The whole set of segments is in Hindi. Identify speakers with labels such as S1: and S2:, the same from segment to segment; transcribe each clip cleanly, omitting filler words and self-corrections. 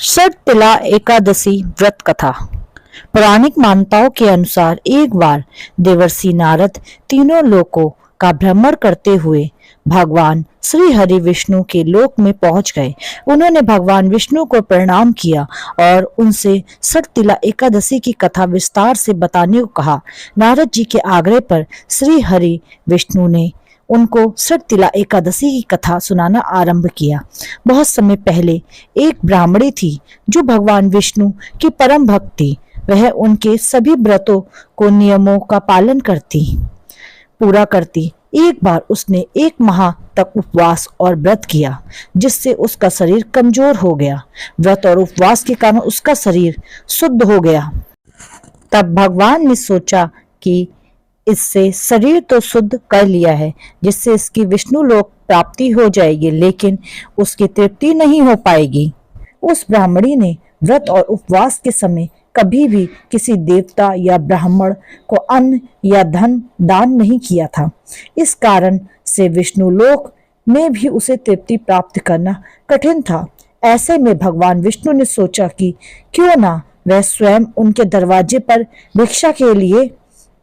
S1: षटतिला एकादशी व्रत कथा। पौराणिक मान्यताओं के अनुसार एक बार देवर्षि नारद तीनों लोकों का भ्रमण करते हुए भगवान श्री हरि विष्णु के लोक में पहुंच गए। उन्होंने भगवान विष्णु को प्रणाम किया और उनसे षटतिला एकादशी की कथा विस्तार से बताने को कहा। नारद जी के आग्रह पर श्री हरि विष्णु ने उनको षटतिला एकादशी की कथा सुनाना आरंभ किया। बहुत समय पहले एक ब्राह्मणी थी जो भगवान विष्णु की परम भक्त थी। वह उनके सभी व्रतों को नियमों का पालन पूरा करती। एक बार उसने 1 माह तक उपवास और व्रत किया, जिससे उसका शरीर कमजोर हो गया। व्रत और उपवास के कारण उसका शरीर शुद्ध हो गया। तब भगवान ने सोचा कि इससे शरीर तो शुद्ध कर लिया है, जिससे इसकी विष्णु लोक प्राप्ति हो जाएगी, लेकिन उसकी तृप्ति नहीं हो पाएगी। उस ब्राह्मणी ने व्रत और उपवास के समय कभी भी किसी देवता या ब्राह्मण को अन्न या धन दान नहीं किया था। इस कारण से विष्णु लोक में भी उसे तृप्ति प्राप्त करना कठिन था। ऐसे में भगवान विष्णु ने सोचा कि क्यों ना वह स्वयं उनके दरवाजे पर भिक्षा के लिए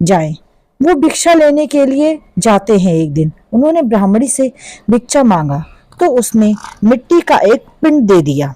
S1: जाएं। वो भिक्षा लेने के लिए जाते हैं। एक दिन उन्होंने ब्राह्मणी से भिक्षा मांगा तो उसने मिट्टी का एक पिंड दे दिया।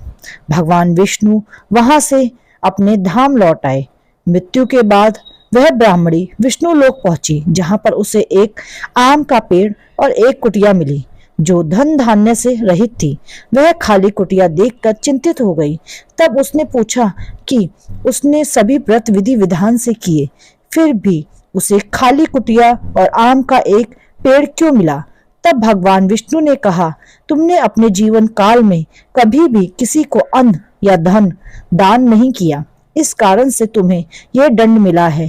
S1: भगवान विष्णु वहां से अपने धाम लौट आए। मृत्यु के बाद वह ब्राह्मणी विष्णु लोक पहुंची, जहां पर उसे एक आम का पेड़ और एक कुटिया मिली जो धन धान्य से रहित थी। वह खाली कुटिया देखकर चिंतित हो गई। तब उसने पूछा कि उसने सभी व्रत विधि विधान से किए, फिर भी उसे खाली कुटिया और आम का एक पेड़ क्यों मिला। तब भगवान विष्णु ने कहा, तुमने अपने जीवन काल में कभी भी किसी को अन्न या धन दान नहीं किया, इस कारण से तुम्हें यह दंड मिला है।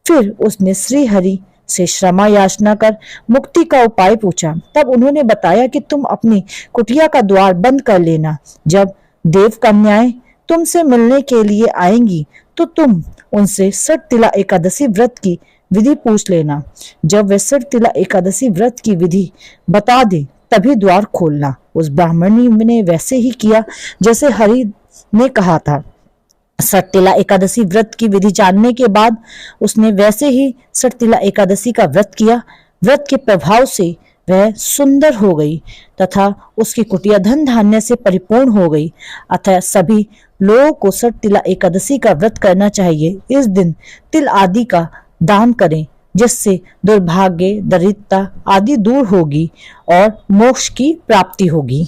S1: फिर उसने श्री हरि से क्षमा याचना कर मुक्ति का उपाय पूछा। तब उन्होंने बताया कि तुम अपनी कुटिया का द्वार बंद कर लेना। जब देव कन्याएं तुमसे मिलने के लिए आएंगी तो तुम उनसे षटतिला एकादशी व्रत की विधि पूछ लेना। जब वे षटतिला एकादशी व्रत की विधि बता दे तभी द्वार खोलना। उस ब्राह्मणी ने वैसे ही किया जैसे हरि ने कहा था। षटतिला एकादशी व्रत की विधि जानने के बाद उसने वैसे ही षटतिला एकादशी का व्रत किया। व्रत के प्रभाव से वह सुंदर हो गई तथा उसकी कुटिया धन धान्य से परिपूर्ण हो गई। अतः सभी लोगों को षटतिला एकादशी का व्रत करना चाहिए। इस दिन तिल आदि का दान करें, जिससे दुर्भाग्य, दरिद्रता आदि दूर होगी और मोक्ष की प्राप्ति होगी।